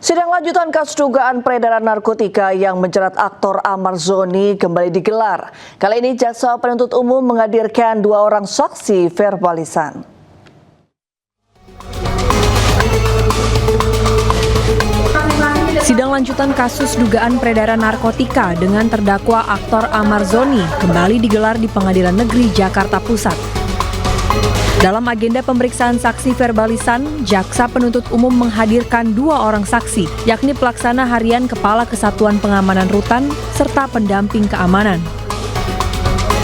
Sidang lanjutan kasus dugaan peredaran narkotika yang menjerat aktor Ahmad Zoni kembali digelar. Kali ini jaksa penuntut umum menghadirkan 2 orang saksi verbalisan. Sidang lanjutan kasus dugaan peredaran narkotika dengan terdakwa aktor Ahmad Zoni kembali digelar di Pengadilan Negeri Jakarta Pusat. Dalam agenda pemeriksaan saksi verbalisan, jaksa penuntut umum menghadirkan 2 orang saksi, yakni pelaksana harian Kepala Kesatuan Pengamanan Rutan serta pendamping keamanan.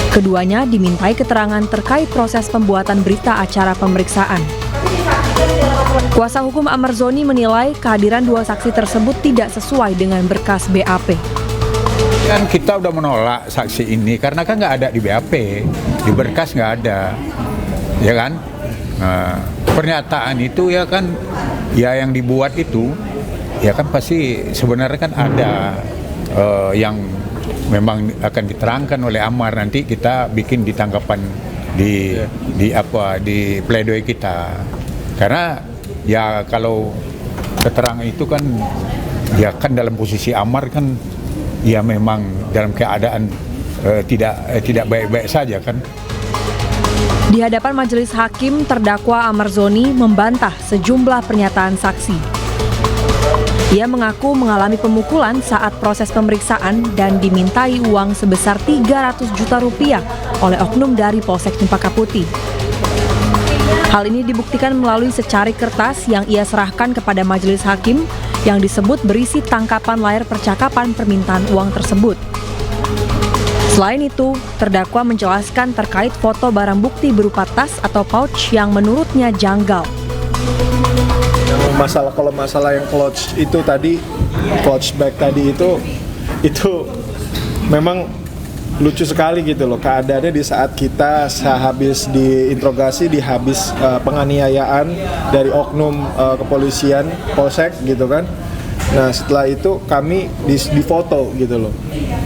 Keduanya dimintai keterangan terkait proses pembuatan berita acara pemeriksaan. Kuasa hukum Ahmad Zoni menilai kehadiran 2 saksi tersebut tidak sesuai dengan berkas BAP. Kan kita udah menolak saksi ini karena kan nggak ada di BAP, di berkas nggak ada. Ya kan, pernyataan itu ya kan, ya yang dibuat itu, ya kan pasti sebenarnya kan ada yang memang akan diterangkan oleh Amar, nanti kita bikin di tanggapan di pledoi kita. Karena ya kalau keterangan itu kan, ya kan dalam posisi Amar kan, ya memang dalam keadaan tidak baik-baik saja kan. Di hadapan majelis hakim, terdakwa Ahmad Zoni membantah sejumlah pernyataan saksi. Ia mengaku mengalami pemukulan saat proses pemeriksaan dan dimintai uang sebesar 300 juta rupiah oleh oknum dari Polsek Cempaka Putih. Hal ini dibuktikan melalui secari kertas yang ia serahkan kepada majelis hakim yang disebut berisi tangkapan layar percakapan permintaan uang tersebut. Selain itu, terdakwa menjelaskan terkait foto barang bukti berupa tas atau pouch yang menurutnya janggal. Kalau masalah yang clutch itu tadi, clutch bag tadi itu memang lucu sekali gitu loh. Keadaannya di saat kita sehabis diinterogasi, habis penganiayaan dari oknum kepolisian Polsek gitu kan. Nah setelah itu kami difoto gitu loh.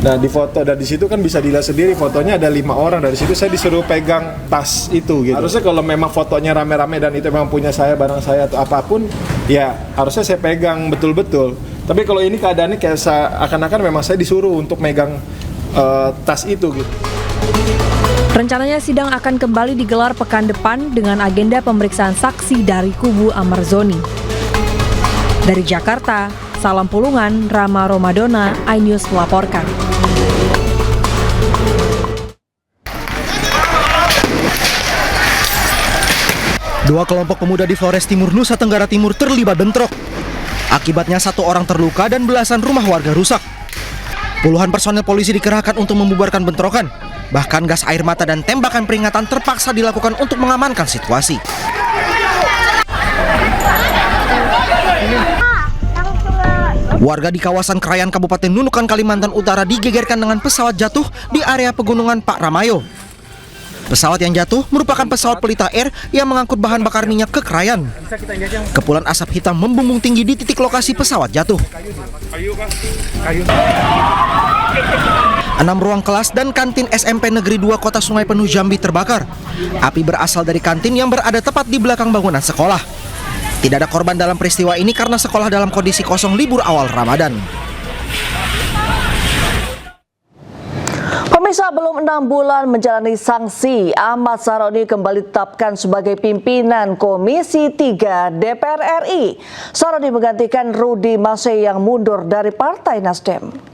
Nah difoto dan di situ kan bisa dilihat sendiri fotonya ada 5 orang. Dari situ saya disuruh pegang tas itu gitu. Harusnya kalau memang fotonya rame-rame dan itu memang punya saya, barang saya atau apapun, ya harusnya saya pegang betul-betul. Tapi kalau ini keadaannya kayak akan-akan memang saya disuruh untuk megang tas itu gitu. Rencananya sidang akan kembali digelar pekan depan dengan agenda pemeriksaan saksi dari kubu Ahmad Zoni. Dari Jakarta, Salam Pulungan, Rama Romadona, iNews melaporkan. Dua kelompok pemuda di Flores Timur, Nusa Tenggara Timur terlibat bentrok. Akibatnya 1 orang terluka dan belasan rumah warga rusak. Puluhan personel polisi dikerahkan untuk membubarkan bentrokan. Bahkan gas air mata dan tembakan peringatan terpaksa dilakukan untuk mengamankan situasi. Warga di kawasan Krayan Kabupaten Nunukan, Kalimantan Utara digegerkan dengan pesawat jatuh di area pegunungan Pak Ramayo. Pesawat yang jatuh merupakan pesawat Pelita Air yang mengangkut bahan bakar minyak ke Krayan. Kepulan asap hitam membumbung tinggi di titik lokasi pesawat jatuh. 6 ruang kelas dan kantin SMP Negeri 2 Kota Sungai Penuh Jambi terbakar. Api berasal dari kantin yang berada tepat di belakang bangunan sekolah. Tidak ada korban dalam peristiwa ini karena sekolah dalam kondisi kosong libur awal Ramadan. Pemirsa, belum 6 bulan menjalani sanksi, Ahmad Saroni kembali ditetapkan sebagai pimpinan Komisi 3 DPR RI. Saroni menggantikan Rudy Mase yang mundur dari Partai Nasdem.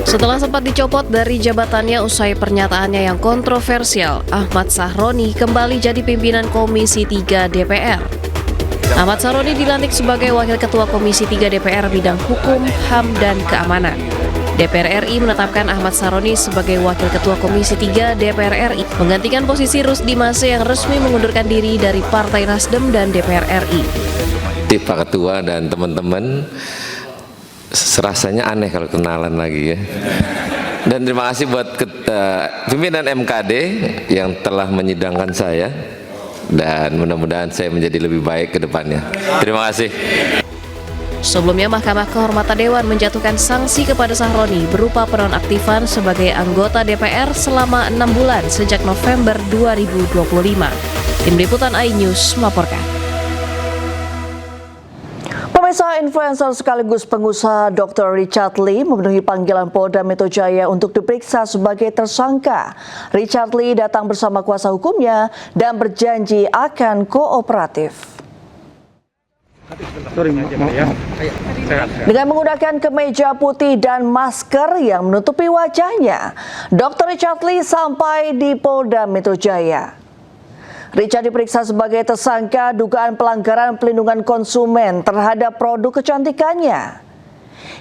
Setelah sempat dicopot dari jabatannya usai pernyataannya yang kontroversial, Ahmad Saroni kembali jadi pimpinan Komisi 3 DPR. Ahmad Saroni dilantik sebagai Wakil Ketua Komisi 3 DPR bidang Hukum, HAM, dan Keamanan. DPR RI menetapkan Ahmad Saroni sebagai Wakil Ketua Komisi 3 DPR RI, menggantikan posisi Rusdi Mase yang resmi mengundurkan diri dari Partai Nasdem dan DPR RI. Pak Ketua dan teman-teman, rasanya aneh kalau kenalan lagi ya. Dan terima kasih buat pimpinan MKD yang telah menyidangkan saya, dan mudah-mudahan saya menjadi lebih baik ke depannya. Terima kasih. Sebelumnya, Mahkamah Kehormatan Dewan menjatuhkan sanksi kepada Sahroni berupa penonaktifan sebagai anggota DPR selama 6 bulan sejak November 2025. Tim Liputan iNews melaporkan. Pemirsa, influencer sekaligus pengusaha Dr. Richard Lee memenuhi panggilan Polda Metro Jaya untuk diperiksa sebagai tersangka. Richard Lee datang bersama kuasa hukumnya dan berjanji akan kooperatif. Dengan menggunakan kemeja putih dan masker yang menutupi wajahnya, Dr. Richard Lee sampai di Polda Metro Jaya. Richard diperiksa sebagai tersangka dugaan pelanggaran pelindungan konsumen terhadap produk kecantikannya.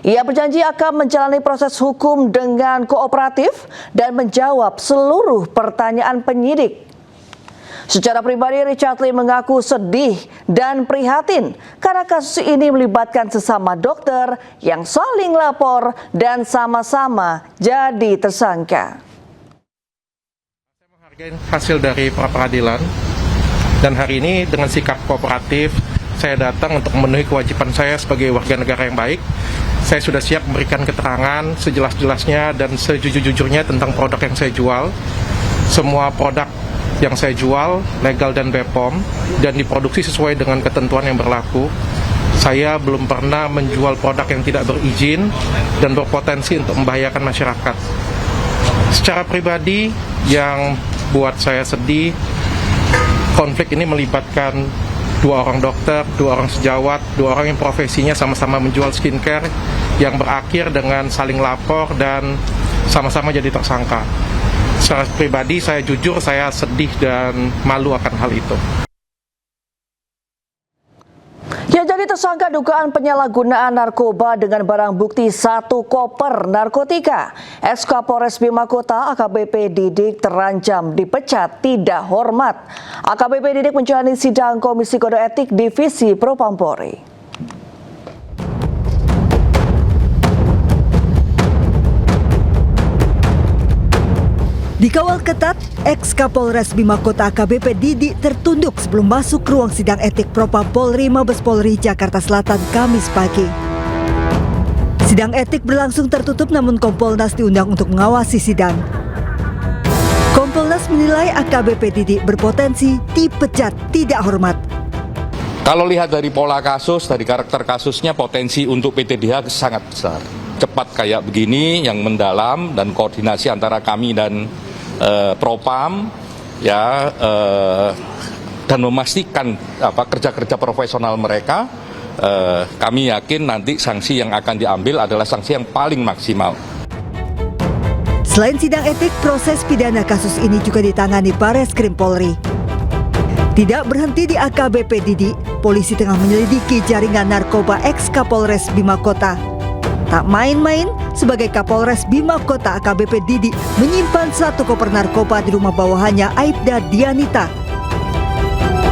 Ia berjanji akan menjalani proses hukum dengan kooperatif dan menjawab seluruh pertanyaan penyidik. Secara pribadi, Richard Lee mengaku sedih dan prihatin karena kasus ini melibatkan sesama dokter yang saling lapor dan sama-sama jadi tersangka. Hasil dari pra-peradilan, dan hari ini dengan sikap kooperatif saya datang untuk memenuhi kewajiban saya sebagai warga negara yang baik. Saya sudah siap memberikan keterangan sejelas-jelasnya dan sejujur-jujurnya tentang produk yang saya jual. Semua produk yang saya jual legal dan BPOM dan diproduksi sesuai dengan ketentuan yang berlaku. Saya belum pernah menjual produk yang tidak berizin dan berpotensi untuk membahayakan masyarakat. Secara pribadi, yang buat saya sedih, konflik ini melibatkan 2 orang dokter, 2 orang sejawat, 2 orang yang profesinya sama-sama menjual skincare yang berakhir dengan saling lapor dan sama-sama jadi tersangka. Secara pribadi, saya jujur, saya sedih dan malu akan hal itu. Yang jadi tersangka dugaan penyalahgunaan narkoba dengan barang bukti 1 koper narkotika. Ex-Kapolres Bima Kota AKBP Didik terancam dipecat tidak hormat. AKBP Didik menjalani sidang Komisi Kode Etik Divisi Propampori. Dikawal ketat, ex-Kapolres Bima Kota AKBP Didik tertunduk sebelum masuk ruang sidang etik Propam Polri Mabes Polri Jakarta Selatan Kamis pagi. Sidang etik berlangsung tertutup namun Kompolnas diundang untuk mengawasi sidang. Kompolnas menilai AKBP Didik berpotensi dipecat tidak hormat. Kalau lihat dari pola kasus, dari karakter kasusnya, potensi untuk PTDH sangat besar. Cepat kayak begini, yang mendalam dan koordinasi antara kami dan Propam, ya, dan memastikan kerja-kerja profesional mereka, kami yakin nanti sanksi yang akan diambil adalah sanksi yang paling maksimal. Selain sidang etik, proses pidana kasus ini juga ditangani Bareskrim Polri. Tidak berhenti di AKBP Didik, polisi tengah menyelidiki jaringan narkoba ex-Kapolres Bima Kota. Tak main-main, sebagai Kapolres Bima Kota AKBP Didik menyimpan 1 koper narkoba di rumah bawahannya Aibda Dianita.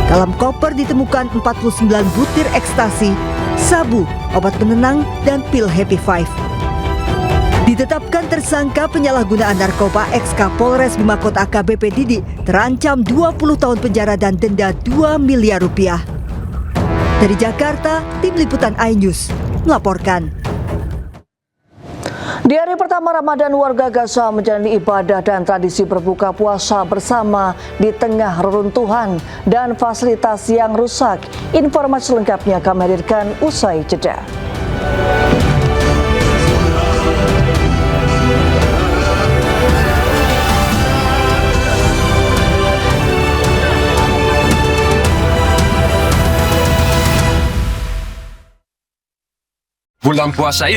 Dalam koper ditemukan 49 butir ekstasi, sabu, obat penenang, dan pil Happy Five. Ditetapkan tersangka penyalahgunaan narkoba, ex-Kapolres Bima Kota AKBP Didik terancam 20 tahun penjara dan denda 2 miliar rupiah. Dari Jakarta, Tim Liputan iNews melaporkan. Di hari pertama Ramadan, warga Gaza menjalani ibadah dan tradisi berbuka puasa bersama di tengah reruntuhan dan fasilitas yang rusak. Informasi selengkapnya kami hadirkan usai jeda. Bulan puasa